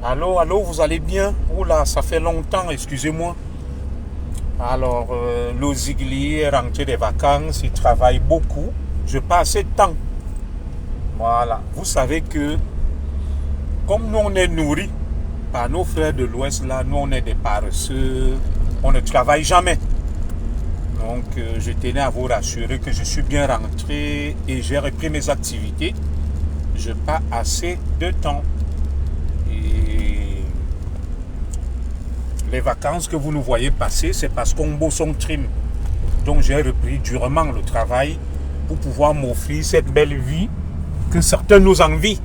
Allô, allô, vous allez bien? Oula, ça fait longtemps, excusez-moi. Alors, Lozigli est rentré des vacances, il travaille beaucoup. Je passe assez de temps. Voilà. Vous savez que, comme nous on est nourris par nos frères de l'Ouest, là, nous on est des paresseux, on ne travaille jamais. Donc, je tenais à vous rassurer que je suis bien rentré et j'ai repris mes activités. Je pas assez de temps. Et les vacances que vous nous voyez passer, c'est parce qu'on bosse son trim. Donc j'ai repris durement le travail pour pouvoir m'offrir cette belle vie que certains nous envient.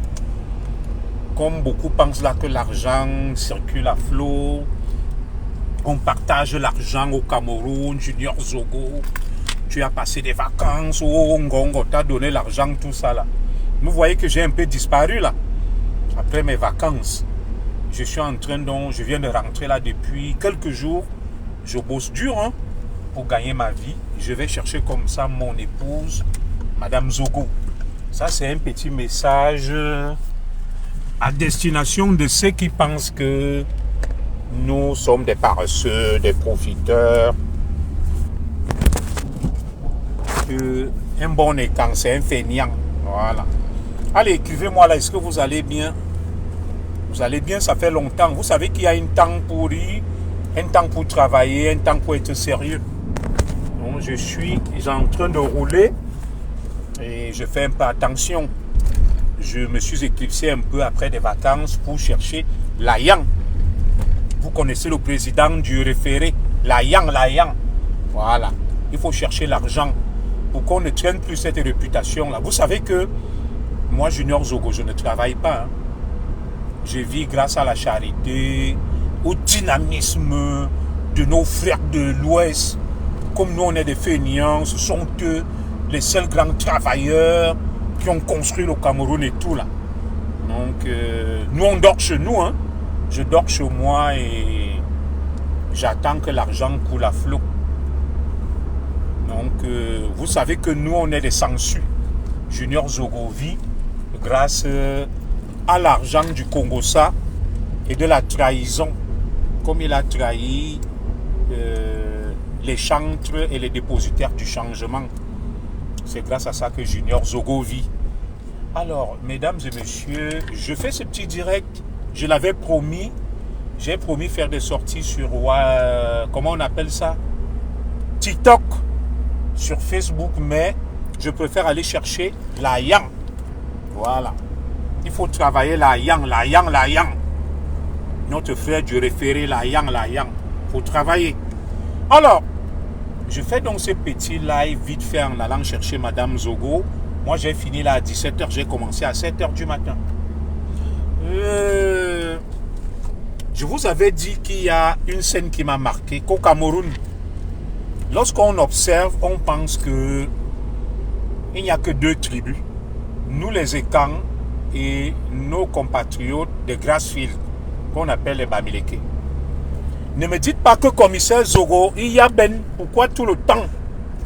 Comme beaucoup pensent là que l'argent circule à flot, on partage l'argent au Cameroun, Junior Zogo, tu as passé des vacances, oh Ngongo t'a donné l'argent, tout ça là. Vous voyez que j'ai un peu disparu là, après mes vacances. Je suis en train donc, je viens de rentrer là depuis quelques jours. Je bosse dur hein, pour gagner ma vie. Je vais chercher comme ça mon épouse, Madame Zogo. Ça c'est un petit message à destination de ceux qui pensent que nous sommes des paresseux, des profiteurs. Un bon étant, c'est un feignant. Voilà. Allez, écrivez-moi là, est-ce que vous allez bien? Vous allez bien, ça fait longtemps. Vous savez qu'il y a un temps pour rire, un temps pour travailler, un temps pour être sérieux. Donc je suis en train de rouler et je fais un peu attention. Je me suis éclipsé un peu après des vacances pour chercher l'Ayan. Vous connaissez le président du référé, l'Ayan. Voilà. Il faut chercher l'argent pour qu'on ne traîne plus cette réputation-là. Vous savez que moi, Junior Zogo, je ne travaille pas. Hein. Je vis grâce à la charité, au dynamisme de nos frères de l'Ouest. Comme nous, on est des feignants, ce sont eux les seuls grands travailleurs qui ont construit le Cameroun et tout là. Donc, nous, on dort chez nous. Hein. Je dors chez moi et j'attends que l'argent coule à flot. Donc, vous savez que nous, on est des sangsues. Junior Zogo vit grâce à l'argent du Congossa et de la trahison. Comme il a trahi les chantres et les dépositaires du changement. C'est grâce à ça que Junior Zogo vit. Alors, mesdames et messieurs, je fais ce petit direct. Je l'avais promis. J'ai promis faire des sorties sur, comment on appelle ça? TikTok, sur Facebook, mais je préfère aller chercher la yang. Voilà. Il faut travailler la yang. Notre frère du référé, la yang. Il faut travailler. Alors, je fais donc ce petit live vite fait en allant chercher Madame Zogo. Moi, j'ai fini là à 17h. J'ai commencé à 7h du matin. Je vous avais dit qu'il y a une scène qui m'a marqué. Qu'au Cameroun, lorsqu'on observe, on pense que il n'y a que deux tribus. Nous, les Ekans, et nos compatriotes de Grassfield, qu'on appelle les Bamileke. Ne me dites pas que commissaire Zogo, il y a Ben, pourquoi tout le temps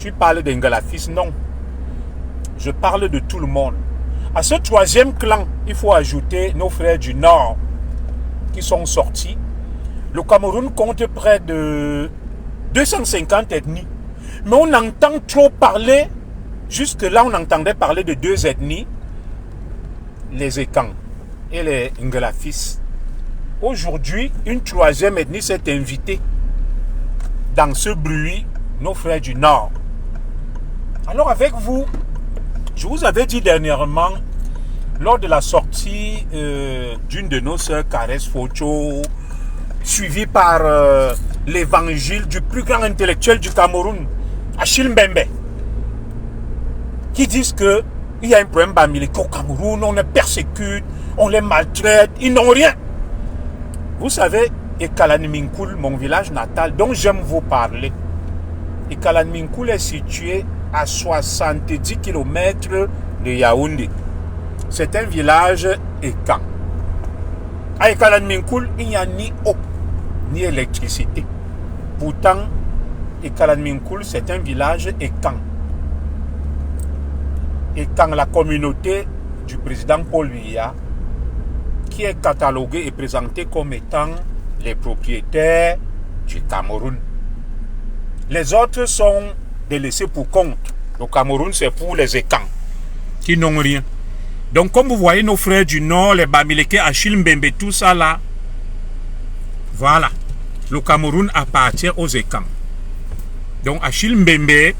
tu parles d'Ngalafis? Non. Je parle de tout le monde. À ce troisième clan, il faut ajouter nos frères du Nord qui sont sortis. Le Cameroun compte près de 250 ethnies. Mais on entend trop parler, jusque-là on entendait parler de deux ethnies, les Ekans et les Ngalafis. Aujourd'hui, une troisième ethnie s'est invitée dans ce bruit, nos frères du Nord. Alors avec vous, je vous avais dit dernièrement, lors de la sortie d'une de nos sœurs, Caresse Focho, suivie par l'évangile du plus grand intellectuel du Cameroun, Achille Mbembe, qui disent que il y a un problème bamileke au Cameroun, on les persécute, on les maltraite, ils n'ont rien. Vous savez, Ekalanminkoul, mon village natal, dont j'aime vous parler, Ekalanminkoul est situé à 70 km de Yaoundé. C'est un village Ekan. À Ekalanminkoul, il n'y a ni eau, ni électricité. Pourtant, Ekalanminkoul, c'est un village Ekan. Et quand la communauté du président Paul Biya qui est catalogué et présenté comme étant les propriétaires du Cameroun. Les autres sont des laissés pour compte. Le Cameroun, c'est pour les écans qui n'ont rien. Donc, comme vous voyez, nos frères du Nord, les Bamileke, Achille Mbembe, tout ça là, voilà. Le Cameroun appartient aux écans. Donc, Achille Mbembe,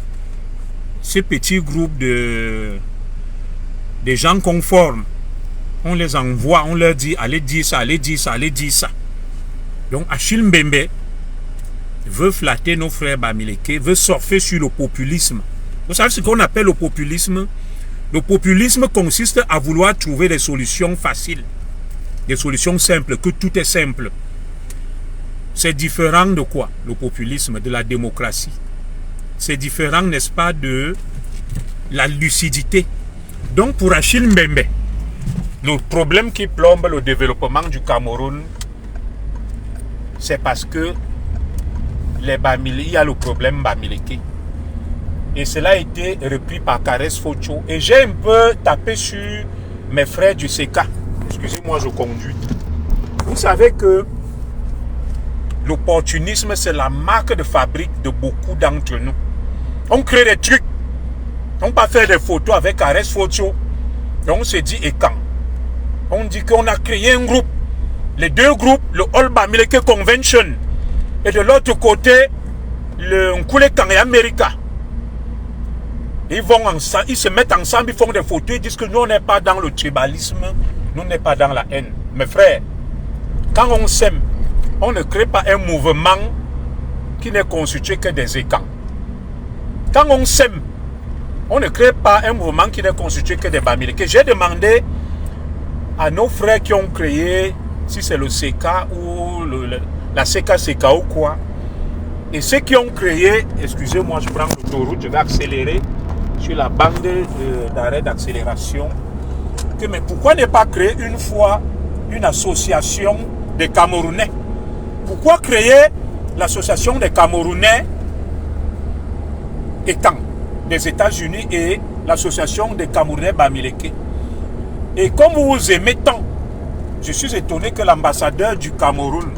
ce petit groupe de gens qu'on forme, on les envoie, on leur dit, allez dire ça, allez dire ça, allez dire ça. Donc, Achille Mbembe veut flatter nos frères Bamileke, veut surfer sur le populisme. Vous savez ce qu'on appelle le populisme? Le populisme consiste à vouloir trouver des solutions faciles, des solutions simples, que tout est simple. C'est différent de quoi? Le populisme, de la démocratie. C'est différent, n'est-ce pas, de la lucidité. Donc pour Achille Mbembe, le problème qui plombe le développement du Cameroun, c'est parce que les Bamileke, il y a le problème Bamileke. Et cela a été repris par Caresse Focho. Et j'ai un peu tapé sur mes frères du CK. Excusez-moi, je conduis. Vous savez que l'opportunisme, c'est la marque de fabrique de beaucoup d'entre nous. On crée des trucs. On va faire des photos avec Caresse Focho. Et on se dit, et quand? On dit qu'on a créé un groupe. Les deux groupes, le All Bamileke Convention. Et de l'autre côté, le Nkule Kangé America. Ils se mettent ensemble, ils font des photos, ils disent que nous, on n'est pas dans le tribalisme, nous, on n'est pas dans la haine. Mes frères, quand on s'aime, on ne crée pas un mouvement qui n'est constitué que des écans. Quand on s'aime, on ne crée pas un mouvement qui n'est constitué que des Bamileke. J'ai demandé à nos frères qui ont créé, si c'est le CK ou la CK ou quoi, et ceux qui ont créé, excusez-moi, je prends l'autoroute, je vais accélérer sur la bande d'arrêt d'accélération, que mais pourquoi ne pas créer une fois une association des Camerounais? Pourquoi créer l'association des Camerounais étant des États-Unis et l'association des Camerounais Bamileke? Et comme vous vous aimez tant, je suis étonné que l'ambassadeur du Cameroun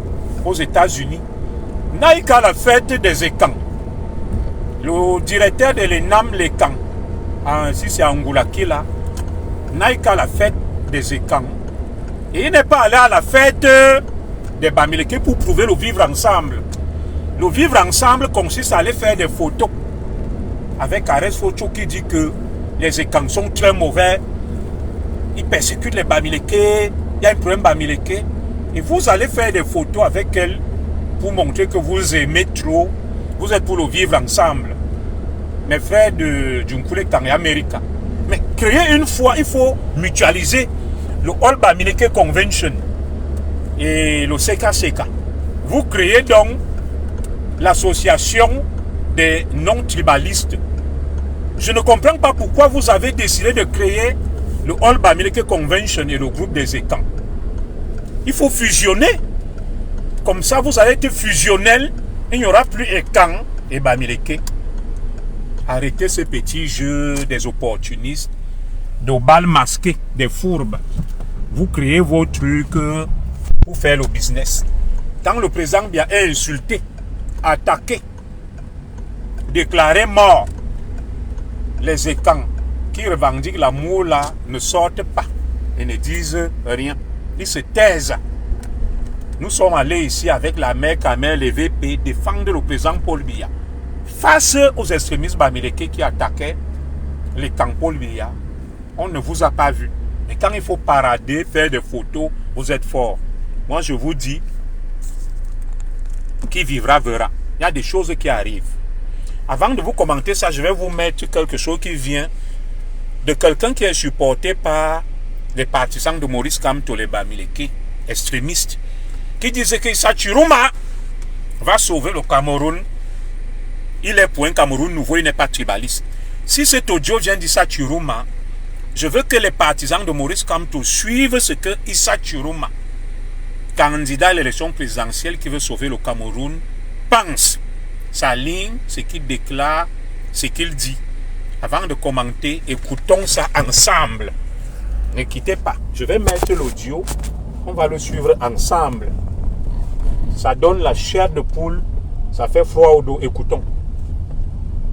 aux États-Unis n'aille qu'à la fête des écans. Le directeur de l'ENAM, l'ECAN, si c'est Angoulaki là, n'aille qu'à la fête des écans. Et il n'est pas allé à la fête des Bamileke pour prouver le vivre ensemble. Le vivre ensemble consiste à aller faire des photos avec Caresse Focho qui dit que les écans sont très mauvais, ils persécutent les Bamileke, il y a un problème Bamileke. Et vous allez faire des photos avec elle pour montrer que vous aimez trop, vous êtes pour le vivre ensemble. Mes frères de Nkule Kangé America. Mais créer une fois, il faut mutualiser le All Bamileke Convention et le CK. Vous créez donc l'association des non-tribalistes. Je ne comprends pas pourquoi vous avez décidé de créer le All Bamileke Convention et le groupe des écans. Il faut fusionner. Comme ça, vous allez être fusionnel. Il n'y aura plus écans et Bamileke. Arrêtez ce petit jeu des opportunistes, de balles masquées, des fourbes. Vous créez vos trucs pour faire le business. Quand le président Biya est insulté, attaqué, déclaré mort, les écans qui revendiquent l'amour là ne sortent pas et ne disent rien. Ils se taisent. Nous sommes allés ici avec la mère Kamel et VP défendre le président Paul Biya. Face aux extrémistes Bamileke qui attaquaient les camps Paul Biya, on ne vous a pas vu. Et quand il faut parader, faire des photos, vous êtes fort. Moi, je vous dis, qui vivra verra. Il y a des choses qui arrivent. Avant de vous commenter ça, je vais vous mettre quelque chose qui vient de quelqu'un qui est supporté par les partisans de Maurice Kamto, les Bamileke, extrémistes, qui disait que Issa Chiruma va sauver le Cameroun. Il est pour un Cameroun nouveau, il n'est pas tribaliste. Si cet audio vient d'Issa Chiruma, je veux que les partisans de Maurice Kamto suivent ce que Issa Chiruma, candidat à l'élection présidentielle qui veut sauver le Cameroun, pense. Sa ligne, ce qu'il déclare, ce qu'il dit. Avant de commenter, écoutons ça ensemble. Ne quittez pas. Je vais mettre l'audio On va le suivre ensemble. Ça donne la chair de poule, ça fait froid au dos. Écoutons.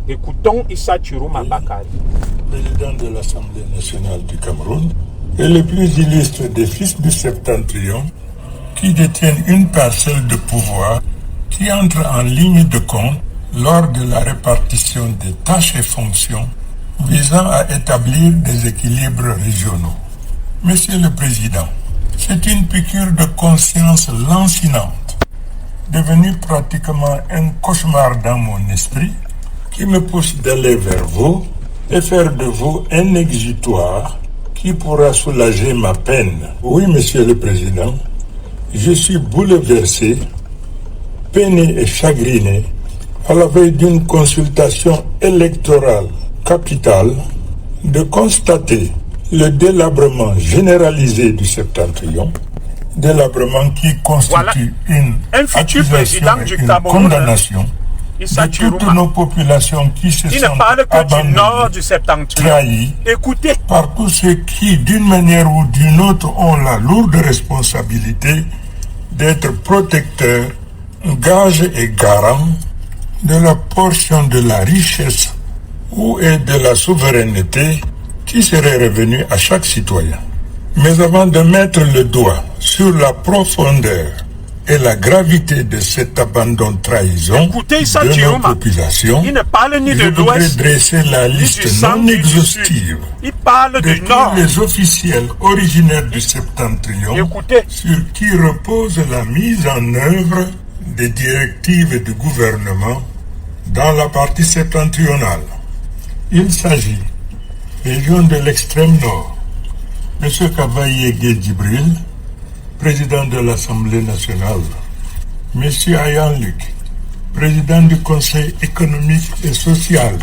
Écoutons Issa Chiroma Bakari, président de l'Assemblée nationale du Cameroun, et le plus illustre des fils du Septentrion, qui détiennent une parcelle de pouvoir qui entre en ligne de compte lors de la répartition des tâches et fonctions visant à établir des équilibres régionaux. Monsieur le Président, c'est une piqûre de conscience lancinante, devenue pratiquement un cauchemar dans mon esprit, qui me pousse d'aller vers vous et faire de vous un exutoire qui pourra soulager ma peine. Oui, Monsieur le Président, je suis bouleversé, peiné et chagriné à la veille d'une consultation électorale capitale de constater le délabrement généralisé du Septentrion, délabrement qui constitue une accusation et une condamnation de toutes nos populations qui se sont abandonnées, trahies par tous ceux qui, d'une manière ou d'une autre, ont la lourde responsabilité d'être protecteurs, gages et garants de la portion de la richesse ou et de la souveraineté qui serait revenue à chaque citoyen. Mais avant de mettre le doigt sur la profondeur et la gravité de cet abandon trahison de nos populations, je voudrais dresser la liste non exhaustive de tous les officiels originaires du Septentrion sur qui repose la mise en œuvre des directives du gouvernement dans la partie septentrionale. Il s'agit, région de l'extrême nord, M. Kavaye Djibril, président de l'Assemblée nationale, M. Ayan Luc, président du Conseil économique et social,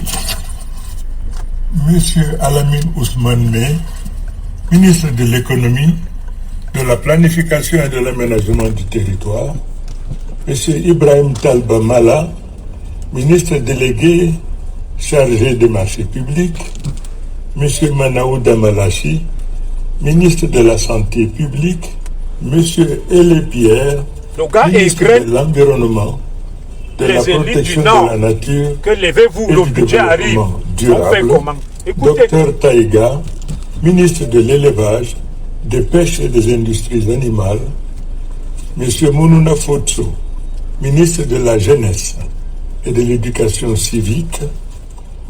M. Alamine Ousmane Mey, ministre de l'économie, de la planification et de l'aménagement du territoire, M. Ibrahim Talba Mala, ministre délégué chargé des marchés publics, M. Manaouda Malachi, ministre de la Santé publique, M. Elie Pierre, ministre de l'Environnement, de la protection de la nature et du développement durable, Dr Taïga, ministre de l'Élevage, des Pêches et des Industries animales, M. Mounouna Fotso, ministre de la Jeunesse et de l'Éducation civique,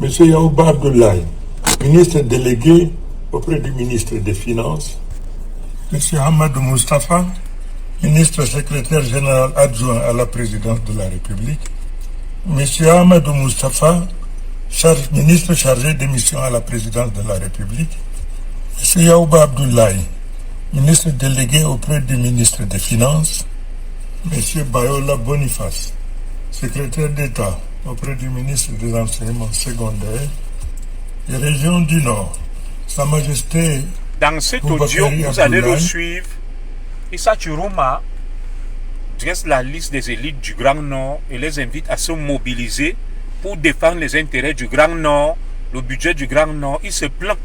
M. Yaouba Abdoulaye, ministre délégué auprès du ministre des Finances, M. Hamadou Moustapha, ministre secrétaire général adjoint à la présidence de la République, M. Hamadou Moustapha, ministre chargé des missions à la présidence de la République, M. Yaouba Abdoulaye, ministre délégué auprès du ministre des Finances, M. Bayola Boniface, secrétaire d'État auprès du ministre des Enseignements secondaires et région du Nord, Sa Majesté. Dans cet audio, vous allez le suivre. Issa Chiroma dresse la liste des élites du Grand Nord et les invite à se mobiliser pour défendre les intérêts du Grand Nord, le budget du Grand Nord. Il se plaint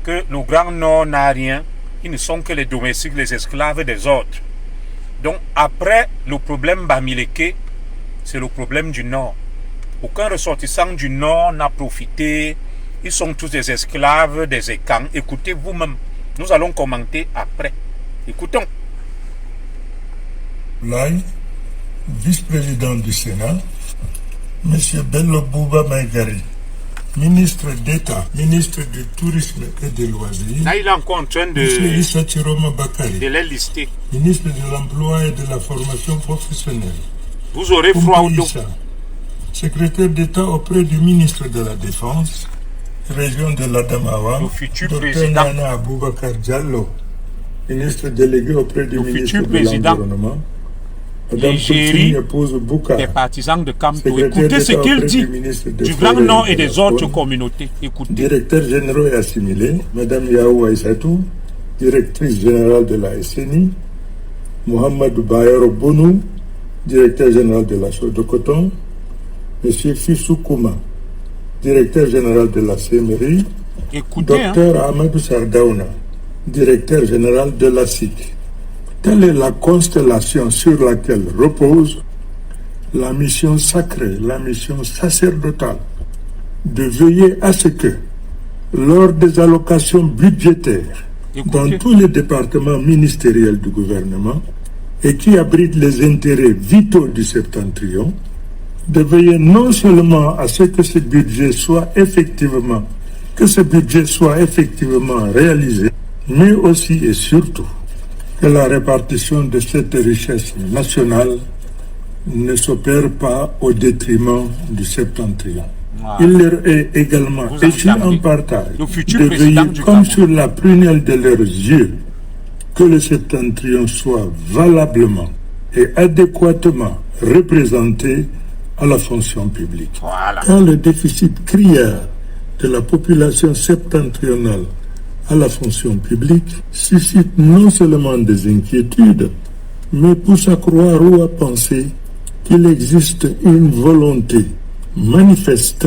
que le Grand Nord n'a rien. Ils ne sont que les domestiques, les esclaves des autres. Donc après le problème Bamileke, c'est le problème du Nord. Aucun ressortissant du Nord n'a profité. Ils sont tous des esclaves, des écans. Écoutez vous-même. Nous allons commenter après. Écoutons. Lai, vice-président du Sénat, M. Bello Bouba Maïgari, ministre d'État, ministre du Tourisme et des Loisirs. Là, il est encore en train de Issa Chiroma Bakari, les lister. Ministre de l'Emploi et de la Formation professionnelle. Vous aurez froid au dos. Secrétaire d'État auprès du ministre de la Défense, région de l'Adamawa, Dr Nana Aboubakar Diallo, ministre délégué auprès du ministre de l'Environnement, Madame Poutine, épouse Bouka, des partisans de Kamto. Écoutez ce qu'il dit du Grand Nord et des autres communautés. Écoutez. Directeur général et assimilé, Madame Yaou Aïssatou, directrice générale de la SNI, Mohamed Bayero Bonou, directeur général de la Chaux de Coton, M. Fissou Kouma, directeur général de la CMRI, Dr Ahmadou Sardaouna, directeur général de la SIC, Telle est la constellation sur laquelle repose la mission sacrée, la mission sacerdotale, de veiller à ce que, lors des allocations budgétaires dans tous les départements ministériels du gouvernement et qui abritent les intérêts vitaux du septentrion, de veiller non seulement à ce que ce budget soit effectivement réalisé, mais aussi et surtout que la répartition de cette richesse nationale ne s'opère pas au détriment du septentrion. Il leur est également échu en partage de veiller comme sur la prunelle de leurs yeux que le septentrion soit valablement et adéquatement représenté à la fonction publique. Quand le déficit criard de la population septentrionale à la fonction publique suscite non seulement des inquiétudes, mais pousse à croire ou à penser qu'il existe une volonté manifeste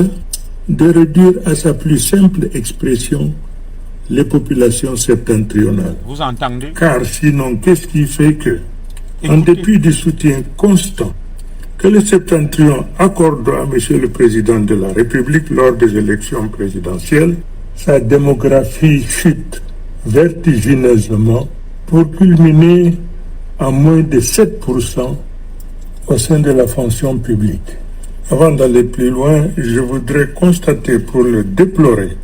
de réduire à sa plus simple expression les populations septentrionales. Vous entendez? Car sinon, qu'est-ce qui fait que, en dépit du soutien constant que le septentrion accorde à M. le Président de la République lors des élections présidentielles, sa démographie chute vertigineusement pour culminer à moins de 7% au sein de la fonction publique. Avant d'aller plus loin, je voudrais constater pour le déplorer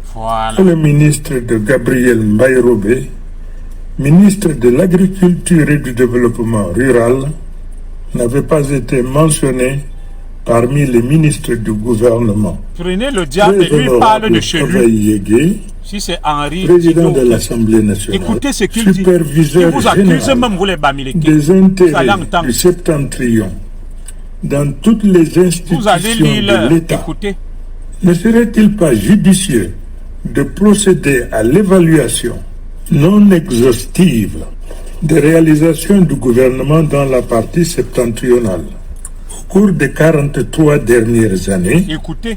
que le ministre de Gabriel Mbaye-Robé, ministre de l'Agriculture et du Développement rural, n'avait pas été mentionné parmi les ministres du gouvernement. Prenez le diable et lui parle de chez lui. Si c'est Henri, président de l'Assemblée nationale, écoutez ce qu'il dit. Superviseur général des intérêts du septentrion dans toutes les institutions de l'État, ne serait-il pas judicieux de procéder à l'évaluation non exhaustive des réalisations du gouvernement dans la partie septentrionale au cours des 43 dernières années,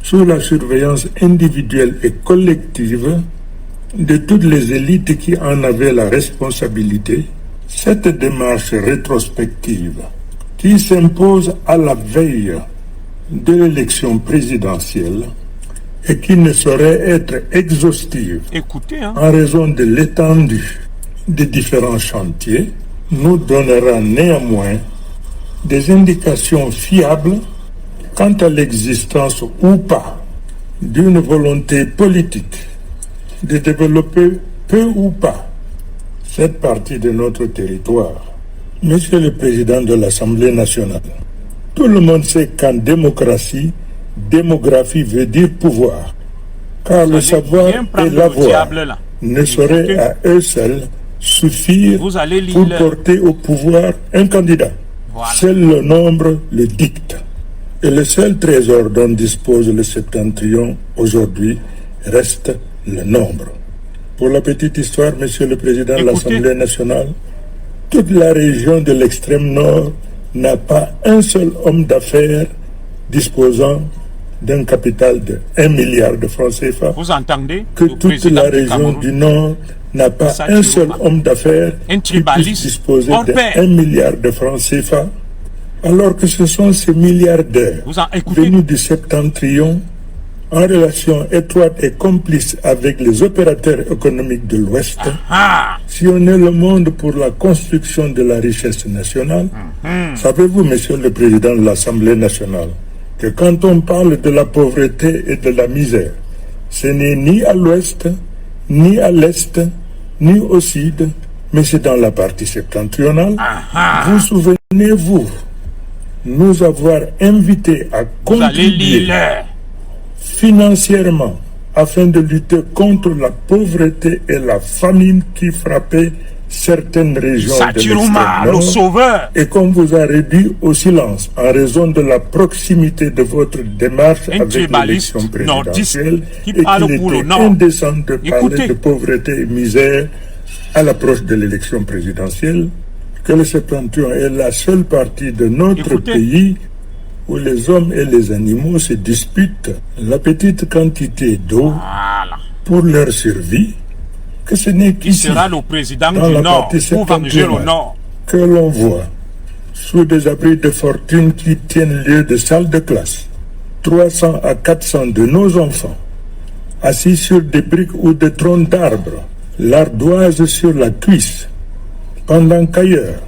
sous la surveillance individuelle et collective de toutes les élites qui en avaient la responsabilité? Cette démarche rétrospective qui s'impose à la veille de l'élection présidentielle et qui ne saurait être exhaustive en raison de l'étendue des différents chantiers, nous donnera néanmoins des indications fiables quant à l'existence ou pas d'une volonté politique de développer peu ou pas cette partie de notre territoire. Monsieur le Président de l'Assemblée nationale, tout le monde sait qu'en démocratie, démographie veut dire pouvoir, car le savoir et l'avoir ne sauraient à eux seuls suffire pour porter au pouvoir un candidat. Seul le nombre le dicte. Et le seul trésor dont dispose le septentrion aujourd'hui reste le nombre. Pour la petite histoire, Monsieur le Président de l'Assemblée nationale, toute la région de l'extrême nord n'a pas un seul homme d'affaires disposant d'un capital de 1 milliard de francs CFA. Vous entendez? Que toute la région du nord n'a pas un seul homme d'affaires qui puisse disposer de 1 milliard de francs CFA, alors que ce sont ces milliardaires venus du septentrion en relation étroite et complice avec les opérateurs économiques de l'Ouest, sillonner le monde pour la construction de la richesse nationale. Savez-vous, Monsieur le Président de l'Assemblée nationale, que quand on parle de la pauvreté et de la misère, ce n'est ni à l'Ouest, ni à l'Est, ni au Sud, mais c'est dans la partie septentrionale. Vous souvenez-vous nous avoir invités à contribuer financièrement afin de lutter contre la pauvreté et la famine qui frappaient certaines régions de l'extrême nord, et qu'on vous a réduit au silence en raison de la proximité de votre démarche avec l'élection présidentielle et qu'il était indécent de parler de pauvreté et misère à l'approche de l'élection présidentielle, que le septentrion est la seule partie de notre pays où les hommes et les animaux se disputent la petite quantité d'eau pour leur survie, que ce n'est qu'ici, sera le président dans du la Nord, partie pour venger au septentrionale, Nord, que l'on voit sous des abris de fortune qui tiennent lieu de salles de classe, 300 à 400 de nos enfants, assis sur des briques ou des troncs d'arbres, l'ardoise sur la cuisse, pendant qu'ailleurs,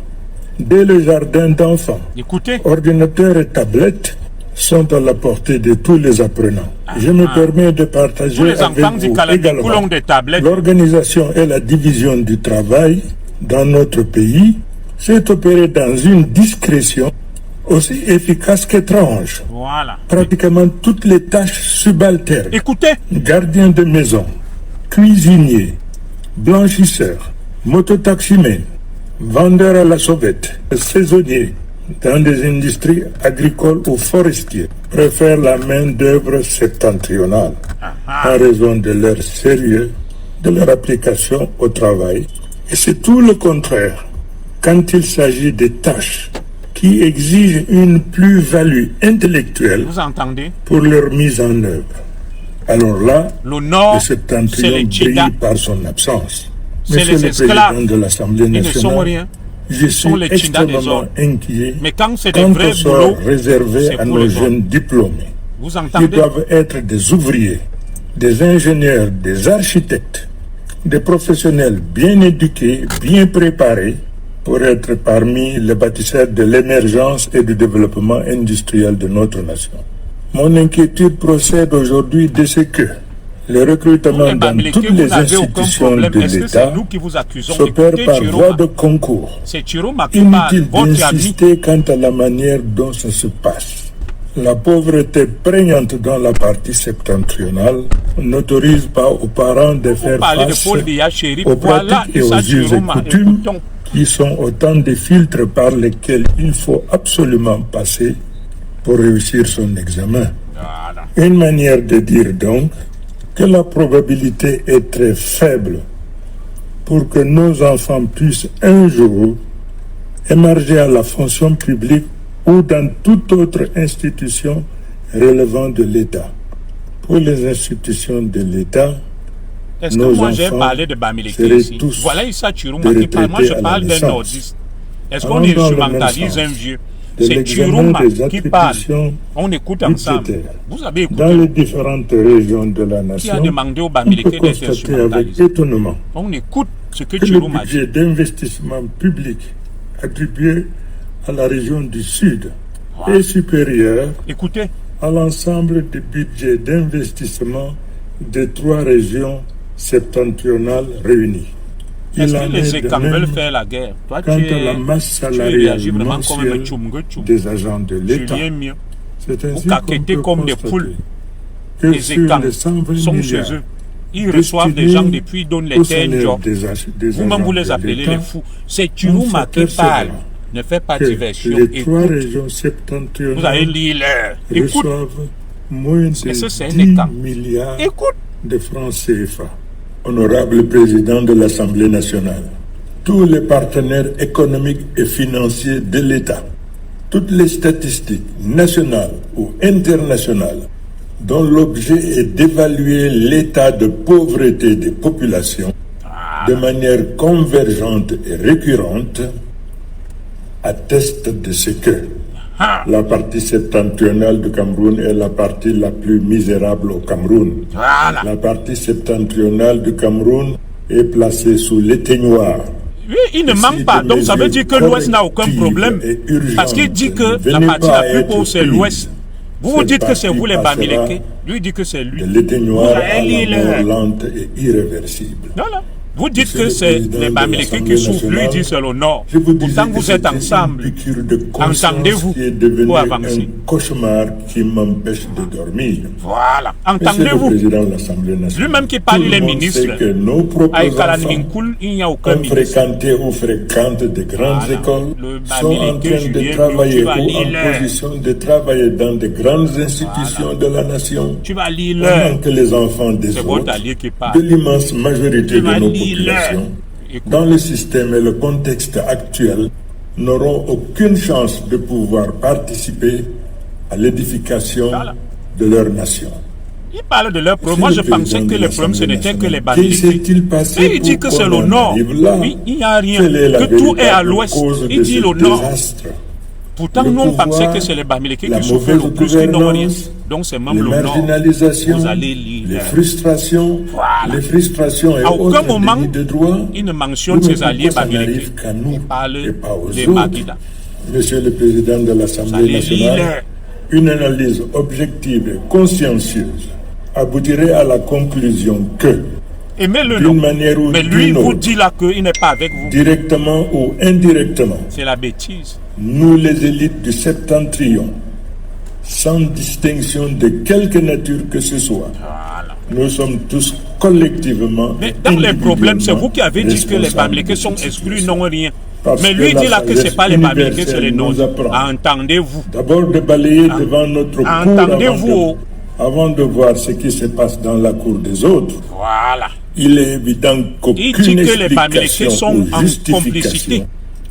dès le jardin d'enfants, Écoutez, ordinateurs et tablettes sont à la portée de tous les apprenants. Je me permets de tous partager les avec enfants du vous Calamity également ont des tablettes. l'organisation et la division du travail dans notre pays s'est opérée dans une discrétion aussi efficace qu'étrange. Voilà. Pratiquement toutes les tâches subalternes, Écoutez, gardiens de maison, cuisiniers, blanchisseurs, mototaximens, vendeurs à la sauvette, saisonniers dans des industries agricoles ou forestières préfèrent la main-d'œuvre septentrionale en raison de leur sérieux, de leur application au travail. Et c'est tout le contraire quand il s'agit des tâches qui exigent une plus-value intellectuelle vous entendez? pour leur mise en œuvre. Alors là, Le le Nord, c'est septentrion les brille cheetahs. par son absence. C'est Monsieur les le esclaves. Président de l'Assemblée Ils ne sont nationale, rien. je sont suis les cheetahs des extrêmement ordres. inquiet Mais quand c'est des quant vrais au sort boulots, réservé c'est à pour nos les jeunes diplômés, vous qui entendez? doivent être des ouvriers, des ingénieurs, des architectes, des professionnels bien éduqués, bien préparés pour être parmi les bâtisseurs de l'émergence et du développement industriel de notre nation. Mon inquiétude procède aujourd'hui de ce que le Tous recrutement les dans Bamileke, toutes vous les n'avez aucun institutions problème. de Est-ce que c'est l'État nous qui vous accusons? s'opère Écoutez, par voie Chiroma, de concours. c'est Chiroma qui parle, Inutile votre ami. d'insister quant à la manière dont ça se passe. La pauvreté prégnante dans la partie septentrionale n'autorise pas aux parents de Vous faire parlez de face Paul Biya Chérif, aux voilà pratiques et aux Issa us et Chiroma. coutumes Écoutons. qui sont autant de filtres par lesquels il faut absolument passer pour réussir son examen. Voilà. Une manière de dire donc que la probabilité est très faible pour que nos enfants puissent un jour émerger à la fonction publique ou dans toute autre institution relevant de l'État. Pour les institutions de l'État, Est-ce que nos moi j'ai enfants parlé de Bamileke seraient ici? tous Voilà Issa Chiroma des qui parle. Moi je retraités à la parle d'un naissance. nordiste. Est-ce Allons qu'on dans le même instrumentalise sens un vieux? de C'est l'examen Chiroma des qui parle. attributions On écoute ensemble. budgétaires. Vous avez Dans écouté les différentes régions de la qui a nation, demandé au on peut Bamileke d'être constater avec instrumentalisé. étonnement On écoute ce que que le Chiroma dit. budget d'investissement public attribué à la région du Sud est supérieur Écoutez, à l'ensemble des budgets d'investissement des 3 régions septentrionales réunies. est-ce Il que en les est de Ekang même veulent faire la guerre? Toi, quant à la masse tu salariale réagis vraiment comme un mensuelle tchoum-ge-tchoum. des agents de l'État. Julien Mieux. C'est Vous ainsi qu'on caquettez peut comme des constater poules. que Les sur Ekang les 120 sont chez milliards eux. Ils reçoivent des gens depuis, ils donnent les au terres, salaire genre. des Vous-même, agents vous les de appelez l'État, les fous. C'est Chiroma qui s'apercevra parle. Ne fait pas que diversion. les 3 Écoute, régions vous avez septentrionales lu l'heure. Écoute, reçoivent moins Mais ça, de c'est un 10 État. milliards écoute. de francs CFA. Honorable président de l'Assemblée nationale, tous les partenaires économiques et financiers de l'État, toutes les statistiques nationales ou internationales dont l'objet est d'évaluer l'état de pauvreté des populations de manière convergente et récurrente, attestent de ce que la partie septentrionale du Cameroun est la partie la plus misérable au Cameroun. Voilà. La partie septentrionale du Cameroun est placée sous l'éteignoir. Oui, il ne manque pas. Donc ça veut dire que l'Ouest n'a aucun problème. Parce qu'il dit que la partie la plus pauvre, c'est l'Ouest. Vous vous dites que c'est vous les Bamileke. Lui dit que c'est lui. De l'éteignoir Vous à avez lu la mort le- lente et irréversible. Voilà. Vous dites Monsieur que le c'est Président les de Bamileke l'Assemblée qui souffrent. Lui nationale, dit c'est le Nord. Je vous disais Pourtant, que vous êtes c'était ensemble. une piqûre de conscience Entendez-vous qui est devenue pour avancer. un cauchemar qui m'empêche de dormir. Voilà. Monsieur le Entendez-vous? Président de l'Assemblée nationale, Lui-même qui parle, tout il le est monde ministre. sait que nos propres Avec enfants Kalaninkul, il n'y a aucun ont ministre. fréquenté ou fréquentent de grandes Voilà. écoles, Le sont en Bamileke, train Julien de Bio, travailler tu ou vas lire en leur. position de travailler dans de grandes institutions de la nation, Tu vas lire pendant l'heure. que les enfants des C'est votre autres, allié qui de parle. l'immense majorité Tu de vas nos lire populations, l'heure. Écoute. dans le système et le contexte actuel, n'auront aucune chance de pouvoir participer à l'édification Voilà. de leur nation. Il parle de leurs problèmes. Moi, je pensais que les problèmes, ce n'était que les Qu'est-ce Bamileke. s'est-il passé Et il dit que c'est le nord. Il n'y a rien. Que tout est à l'ouest. Il dit le nord. Pourtant, nous, on pensait que c'est les Bamileke qui souffrent le plus, qui n'ont rien. Donc, c'est même le nord. Vous allez lire. Les frustrations, Voilà. les frustrations et À aucun autres moment, délits de droit, il ne mentionne ses alliés ça n'arrive Bamileke. qu'à nous Il parle et pas aux des autres. Magida. Monsieur le Président de Vous l'Assemblée allez nationale, lire. une analyse objective et consciencieuse aboutirait à la conclusion que, Aimez-le, d'une non. manière ou Mais lui, il d'une vous autre, dit là qu'il n'est pas avec vous. directement ou indirectement, C'est la bêtise. nous les élites du septentrion, sans distinction de quelque nature que ce soit, Voilà. nous sommes tous collectivement. Mais dans les problèmes, c'est vous qui avez dit que les responsables Bamileke de sont cette exclus, situation. non rien. Parce Mais que lui la dit là que ce n'est sagesse pas les Bamileke, c'est les universelle nous nôtres. apprend. Entendez-vous. D'abord de balayer devant notre cour Entendez-vous. avant de voir ce qui se passe dans la cour des autres. Voilà. Il est évident Il qu'aucune dit que les Bamileke explication sont ou en justification, complicité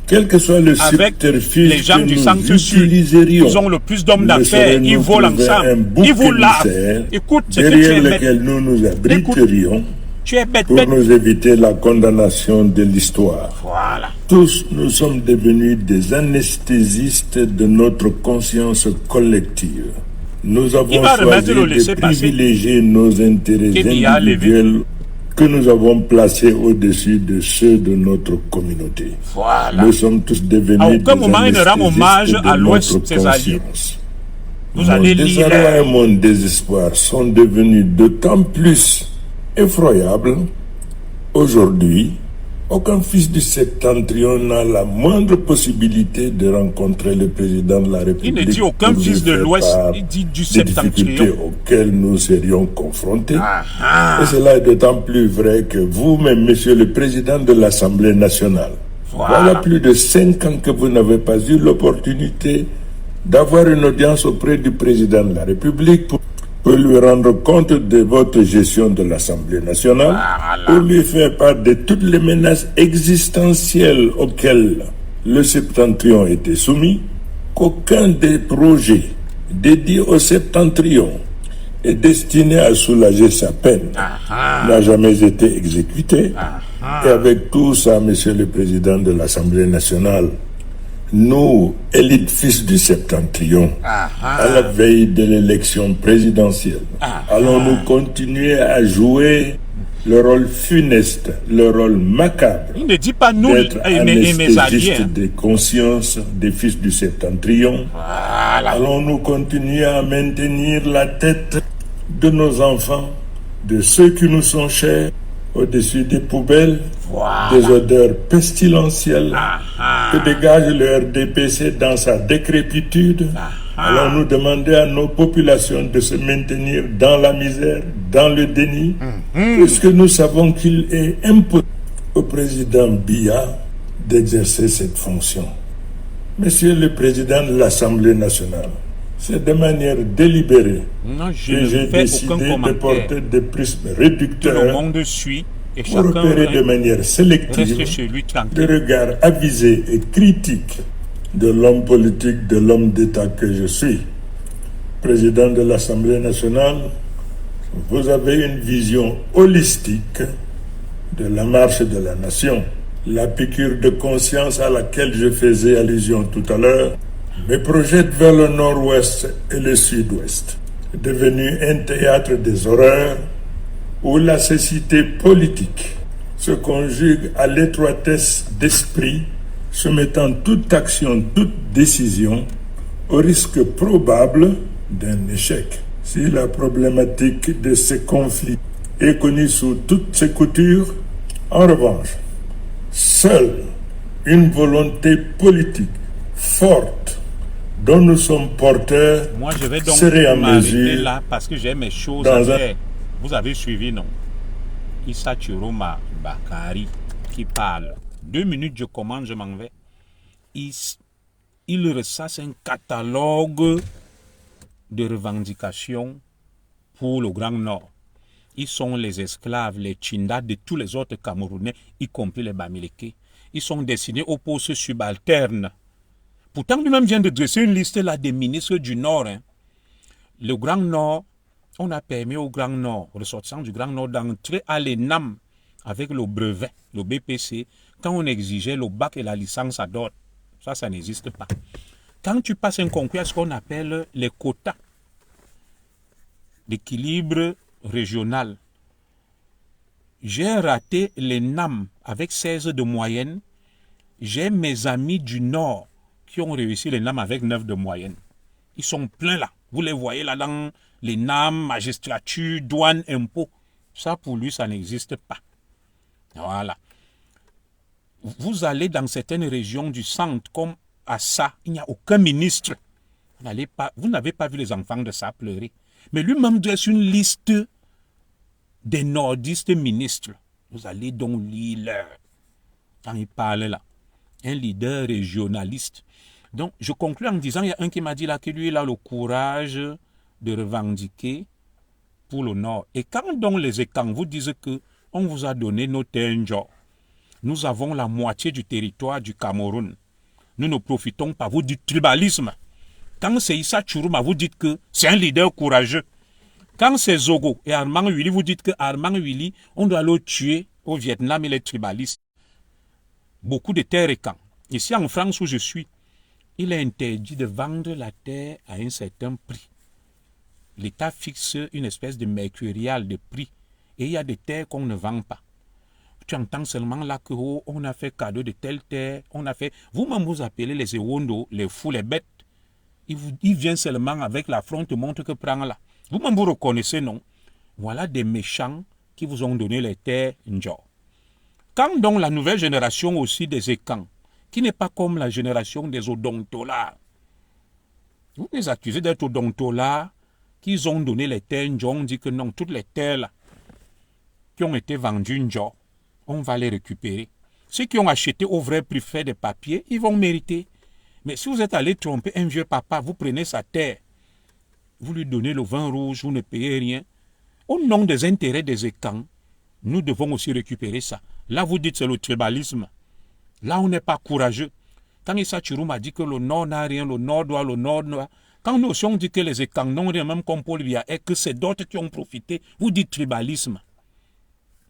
quel que soit le avec subterfuge les gens que du nous centre-sud. utiliserions, Ils ont le plus d'hommes ne d'affaires, saurait ils nous volent trouver ensemble. un bouc Ils vous lavent. émissaire Écoute, c'est que tu derrière es bête. lequel nous nous abriterions Tu es bête, pour bête. nous éviter la condamnation de l'histoire. Voilà. Tous, nous sommes devenus des anesthésistes de notre conscience collective. Nous avons va remettre le choisi de laisser-passer. privilégier nos intérêts Qu'il a levé. individuels que nous avons placés au-dessus de ceux de notre communauté. Voilà. Nous sommes tous devenus À des aucun moment, il ne rend hommage anesthésistes de à l'Ouest, notre ses alliés. conscience. Vous allez Mon lire. désarroi et mon désespoir sont devenus d'autant plus effroyables. Aujourd'hui, aucun fils du septentrion n'a la moindre possibilité de rencontrer le président de la République. Il ne dit aucun pour lui fils de faire l'Ouest, part il dit du des difficultés septentrion. auxquelles nous serions confrontés. Ah, Et cela est d'autant plus vrai que vous-même, monsieur le président de l'Assemblée nationale, voilà plus de 5 ans que vous n'avez pas eu l'opportunité d'avoir une audience auprès du président de la République pour lui rendre compte de votre gestion de l'Assemblée nationale, pour lui faire part de toutes les menaces existentielles auxquelles le septentrion était soumis, qu'aucun des projets dédiés au septentrion et destiné à soulager sa peine n'a jamais été exécuté. Et avec tout ça, monsieur le président de l'Assemblée nationale, nous, élites fils du septentrion, à la veille de l'élection présidentielle, allons-nous continuer à jouer le rôle funeste, le rôle macabre il ne dit pas nous d'être et mes alliés. anesthésistes des consciences des fils du septentrion? Voilà. Allons-nous continuer à maintenir la tête de nos enfants, de ceux qui nous sont chers, au-dessus des poubelles, des odeurs pestilentielles que dégage le RDPC dans sa décrépitude? Allons-nous demander à nos populations de se maintenir dans la misère, dans le déni, puisque nous savons qu'il est impossible au président Biya d'exercer cette fonction? Monsieur le président de l'Assemblée nationale, c'est de manière délibérée Non, je que ne j'ai fais décidé aucun de commentaire. porter des prismes Tout le réducteurs monde suit et pour chacun opérer de manière sélective reste chez lui le tranquille. regard avisé et critique de l'homme politique, de l'homme d'État que je suis. Président de l'Assemblée nationale, vous avez une vision holistique de la marche de la nation. La piqûre de conscience à laquelle je faisais allusion tout à l'heure me projette vers le nord-ouest et le sud-ouest, devenu un théâtre des horreurs où la cécité politique se conjugue à l'étroitesse d'esprit, soumettant toute action, toute décision au risque probable d'un échec. Si la problématique de ces conflits est connue sous toutes ses coutures, en revanche, seule une volonté politique forte dont nous sommes porteurs Moi, je vais donc serait en m'arrêter mesure là parce que j'ai mes choses dans à un- faire. Vous avez suivi, non? Issa Chiroma Bakari qui parle. 2 minutes, je commande, je m'en vais. Il ressasse un catalogue de revendications pour le Grand Nord. Ils sont les esclaves, les Tchindas de tous les autres Camerounais, y compris les Bamileke. Ils sont destinés aux postes subalternes. Pourtant, lui-même vient de dresser une liste là des ministres du Nord. Le Grand Nord on a permis au Grand Nord, ressortissants du Grand Nord, d'entrer à l'ENAM avec le brevet, le BPC, quand on exigeait le bac et la licence à d'autres. Ça n'existe pas. Quand tu passes un concours, à ce qu'on appelle les quotas d'équilibre régional. J'ai raté l'ENAM avec 16 de moyenne. J'ai mes amis du Nord qui ont réussi l'ENAM avec 9 de moyenne. Ils sont pleins là. Vous les voyez là dans l'ENAM, magistrature, douane, impôts. Ça, pour lui, ça n'existe pas. Voilà. Vous allez dans certaines régions du centre, comme à ça, il n'y a aucun ministre. Vous n'avez pas vu les enfants de ça pleurer. Mais lui-même dresse une liste des nordistes ministres. Vous allez donc lire leur. Quand il parle là, un leader régionaliste. Donc, je conclue en disant, il y a un qui m'a dit là que lui, il a le courage de revendiquer pour le Nord. Et quand donc les écans vous disent que on vous a donné nos terres, nous avons la moitié du territoire du Cameroun. Nous ne profitons pas. Vous dites tribalisme. Quand c'est Issa Chourouma, vous dites que c'est un leader courageux. Quand c'est Zogo et Armand Willy, vous dites que Armand Willy, on doit le tuer au Vietnam, il est tribaliste. Beaucoup de terres et camps. Ici en France où je suis, il est interdit de vendre la terre à un certain prix. L'État fixe une espèce de mercurial de prix. Et il y a des terres qu'on ne vend pas. Tu entends seulement là que on a fait cadeau de telle terre, on a fait... Vous-même vous appelez les Ewondo, les fous, les bêtes. Il vient seulement avec la fronte montre que prend là. Vous-même vous reconnaissez, non? Voilà des méchants qui vous ont donné les terres Ndjo. Quand donc la nouvelle génération aussi des Ekans, qui n'est pas comme la génération des Odontola, vous les accusez d'être Odontola, qu'ils ont donné les terres Ndjo, on dit que non, toutes les terres là, qui ont été vendues Ndjo, on va les récupérer. Ceux qui ont acheté au vrai prix fait des papiers, ils vont mériter. Mais si vous êtes allé tromper un vieux papa, vous prenez sa terre, vous lui donnez le vin rouge, vous ne payez rien. Au nom des intérêts des Ekans, nous devons aussi récupérer ça. Là, vous dites c'est le tribalisme. Là, on n'est pas courageux. Quand Issa Chourouma dit que le Nord n'a rien, le Nord doit, le Nord doit. Quand nous aussi on dit que les Ekans n'ont rien, même comme Paul Biya, et que c'est d'autres qui ont profité, vous dites tribalisme.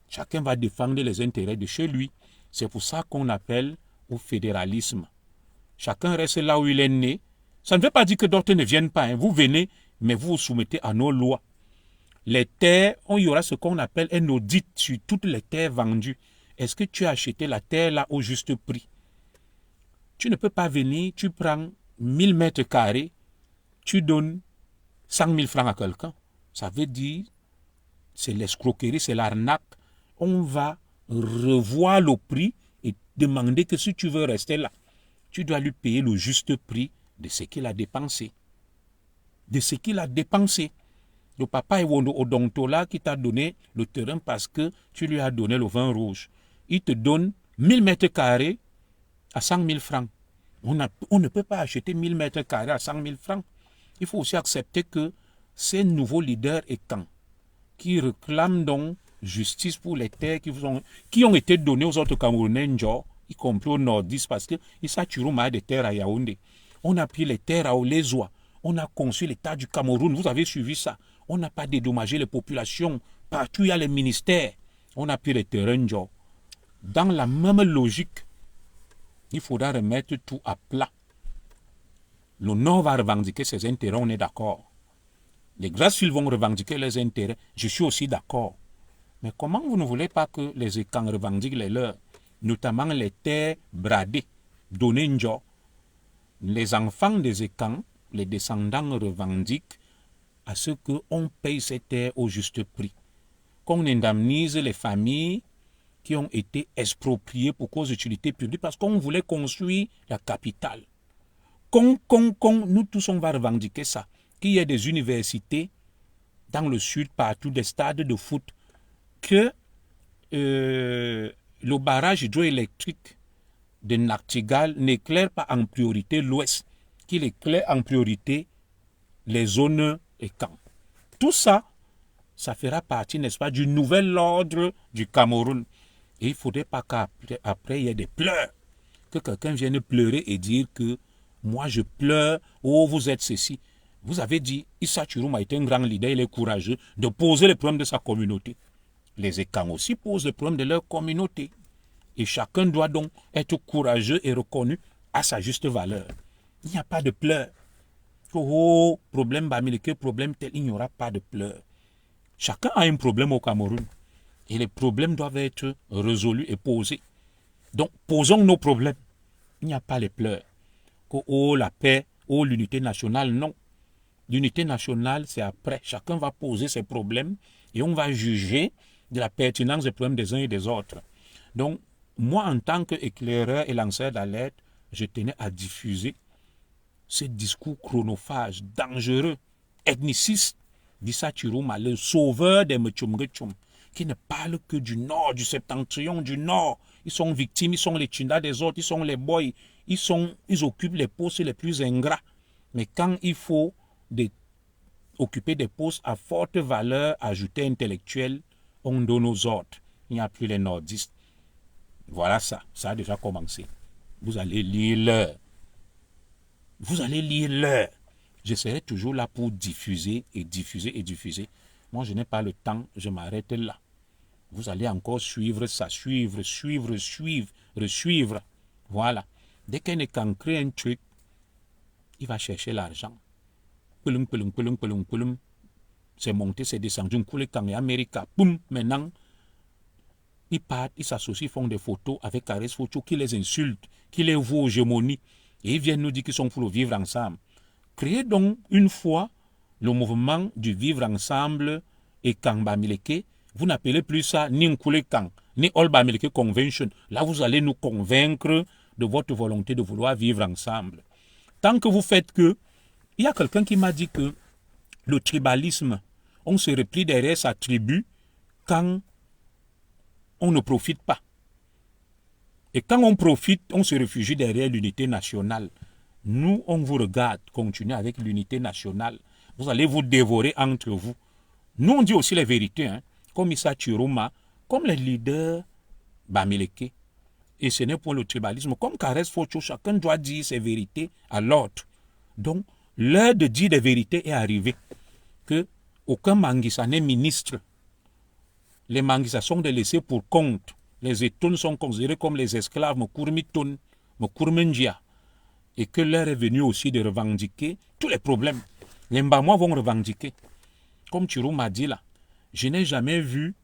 Chacun va défendre les intérêts de chez lui. C'est pour ça qu'on appelle au fédéralisme. Chacun reste là où il est né. Ça ne veut pas dire que d'autres ne viennent pas. Vous venez, mais vous vous soumettez à nos lois. Les terres, il y aura ce qu'on appelle un audit sur toutes les terres vendues. Est-ce que tu as acheté la terre là au juste prix? Tu ne peux pas venir, tu prends 1000 mètres carrés, tu donnes 100 000 francs à quelqu'un. Ça veut dire, c'est l'escroquerie, c'est l'arnaque. On va revoir le prix et demander que si tu veux rester là, tu dois lui payer le juste prix de ce qu'il a dépensé. De ce qu'il a dépensé. Le papa Ewondo Odontola qui t'a donné le terrain parce que tu lui as donné le vin rouge. Il te donne 1000 mètres carrés à 100 000 francs. On ne peut pas acheter 1000 mètres carrés à 100 000 francs. Il faut aussi accepter que ces nouveaux leaders Ekans qui réclament donc justice pour les terres qui ont été données aux autres Camerounais, y compris aux nordistes, parce que Issa Chourouma a des terres à Yaoundé. On a pris les terres à Olezoa. On a conçu l'État du Cameroun. Vous avez suivi ça. On n'a pas dédommagé les populations. Partout, il y a les ministères. On a pris les terrains Ndjo. Dans la même logique, il faudra remettre tout à plat. Le Nord va revendiquer ses intérêts, on est d'accord. Les Grasfield vont revendiquer leurs intérêts, je suis aussi d'accord. Mais comment vous ne voulez pas que les Ekans revendiquent les leurs, notamment les terres bradées, données Ndjo? Les enfants des Ekans, les descendants revendiquent à ce qu'on paye ces terres au juste prix, qu'on indemnise les familles qui ont été expropriées pour cause d'utilité publique parce qu'on voulait construire la capitale. Nous tous on va revendiquer ça, qu'il y ait des universités dans le sud, partout, des stades de foot, que le barrage hydroélectrique de Nachtigal n'éclaire pas en priorité l'ouest, qu'il éclaire en priorité les zones Ekans. Tout ça, ça fera partie, n'est-ce pas, du nouvel ordre du Cameroun. Et il ne faudrait pas qu'après, il y ait des pleurs. Que quelqu'un vienne pleurer et dire que moi je pleure, oh vous êtes ceci. Vous avez dit, Issa Chirouma est un grand leader, il est courageux de poser les problèmes de sa communauté. Les Ekang aussi posent les problèmes de leur communauté. Et chacun doit donc être courageux et reconnu à sa juste valeur. Il n'y a pas de pleurs. Oh, problème Bamileke, problème tel, il n'y aura pas de pleurs. Chacun a un problème au Cameroun. Et les problèmes doivent être résolus et posés. Donc, posons nos problèmes. Il n'y a pas les pleurs. Oh, la paix, oh, l'unité nationale, non. L'unité nationale, c'est après. Chacun va poser ses problèmes et on va juger de la pertinence des problèmes des uns et des autres. Donc, moi, en tant qu'éclaireur et lanceur d'alerte, je tenais à diffuser ce discours chronophage, dangereux, ethniciste d'Issa Chirouma, le sauveur des Mtchumgetchum, qui ne parle que du nord, du septentrion, du nord. Ils sont victimes, ils sont les Tchinda des autres, ils sont les boys, ils occupent les postes les plus ingrats. Mais quand il faut occuper des postes à forte valeur ajoutée intellectuelle, on donne aux autres. Il n'y a plus les nordistes. Voilà ça a déjà commencé. Vous allez lire l'heure. Vous allez lire l'heure. Je serai toujours là pour diffuser et diffuser et diffuser. Moi, je n'ai pas le temps, je m'arrête là. Vous allez encore suivre ça, suivre. Voilà. Dès qu'un Ekang crée un truc, il va chercher l'argent. C'est monté, c'est descendu. Quand Amérique, boum, maintenant, ils partent, ils s'associent, font des photos avec Kares Focho qui les insulte, qui les voit aux gémonies. Et ils viennent nous dire qu'ils sont pour le vivre ensemble. Créez donc une fois le mouvement du vivre ensemble et Kang Bamileke. Vous n'appelez plus ça ni Nkule Kang, ni All Bamileke Convention. Là, vous allez nous convaincre de votre volonté de vouloir vivre ensemble. Tant que vous faites que, il y a quelqu'un qui m'a dit que le tribalisme, on se replie derrière sa tribu quand on ne profite pas. Et quand on profite, on se réfugie derrière l'unité nationale. Nous, on vous regarde continuer avec l'unité nationale. Vous allez vous dévorer entre vous. Nous, on dit aussi les vérités, hein, comme Issa Chirouma, comme les leaders Bamileke. Et ce n'est pas le tribalisme. Comme Kares Focho, chacun doit dire ses vérités à l'autre. Donc, l'heure de dire des vérités est arrivée. Que aucun Mangissa n'est ministre. Les Mangissa sont des laissés pour compte. Les Etoun sont considérés comme les esclaves, Mokourmitoun, Mokourmendia. Et que l'heure est venue aussi de revendiquer tous les problèmes. Les Mbamois vont revendiquer. Comme Chirou m'a dit là, je n'ai jamais vu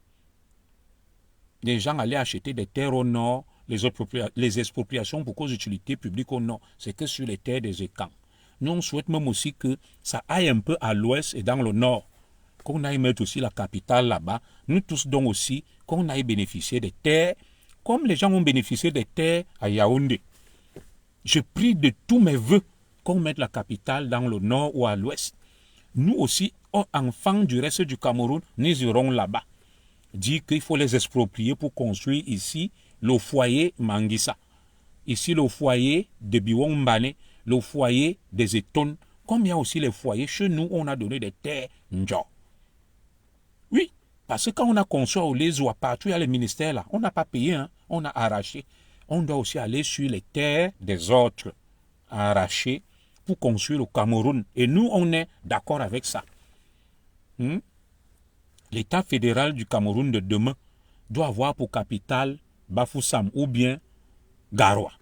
des gens aller acheter des terres au nord, les expropriations pour cause d'utilité publique au nord. C'est que sur les terres des Ekang. Nous, on souhaite même aussi que ça aille un peu à l'ouest et dans le nord. Qu'on aille mettre aussi la capitale là-bas. Nous tous donc aussi, qu'on aille bénéficier des terres, comme les gens ont bénéficié des terres à Yaoundé. Je prie de tous mes voeux qu'on mette la capitale dans le nord ou à l'ouest. Nous aussi, enfants du reste du Cameroun, nous irons là-bas. Dire qu'il faut les exproprier pour construire ici le foyer Mangissa. Ici le foyer de Biwong Mbane, le foyer des Etoun. Comme il y a aussi les foyers, chez nous, on a donné des terres Ndjo. Oui, parce que quand on a construit au Lézoa, partout, il y a les ministères là. On n'a pas payé, hein, on a arraché. On doit aussi aller sur les terres des autres, arracher pour construire le Cameroun. Et nous, on est d'accord avec ça. L'État fédéral du Cameroun de demain doit avoir pour capitale Bafoussam ou bien Garoua.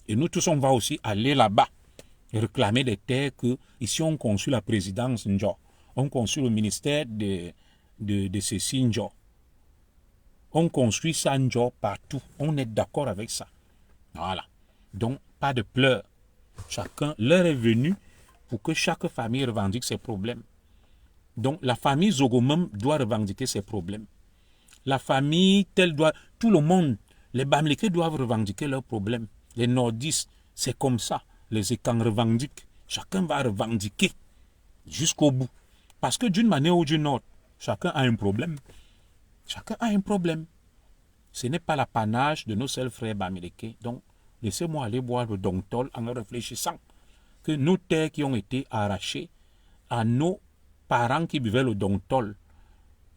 Et nous tous, on va aussi aller là-bas et réclamer des terres que, ici, on construit la présidence Ndjo. On construit le ministère de ceci Ndjo. On construit ça Ndjo partout. On est d'accord avec ça. Voilà. Donc, pas de pleurs. Chacun, l'heure est venue pour que chaque famille revendique ses problèmes. Donc, la famille Zogomem doit revendiquer ses problèmes. La famille telle doit... Tout le monde, les Bamileke doivent revendiquer leurs problèmes. Les nordistes, c'est comme ça. Les Ekang revendiquent. Chacun va revendiquer jusqu'au bout. Parce que d'une manière ou d'une autre, chacun a un problème. Chacun a un problème. Ce n'est pas l'apanage de nos seuls frères Bamileke. Donc, laissez-moi aller boire le Dontol en réfléchissant que nos terres qui ont été arrachées à nos parents qui buvaient le Dontol,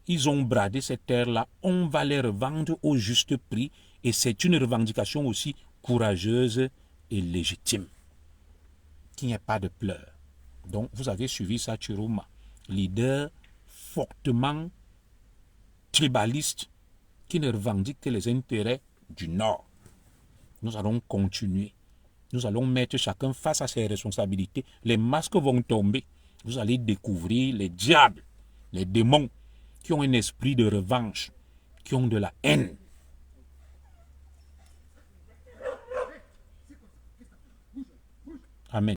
ils ont bradé ces terres-là, on va les revendre au juste prix et c'est une revendication aussi courageuse et légitime. Qu'il n'y ait pas de pleurs. Donc, vous avez suivi ça, Chiroma, leader fortement tribaliste qui ne revendique que les intérêts du Nord. Nous allons continuer. Nous allons mettre chacun face à ses responsabilités. Les masques vont tomber. Vous allez découvrir les diables, les démons qui ont un esprit de revanche, qui ont de la haine,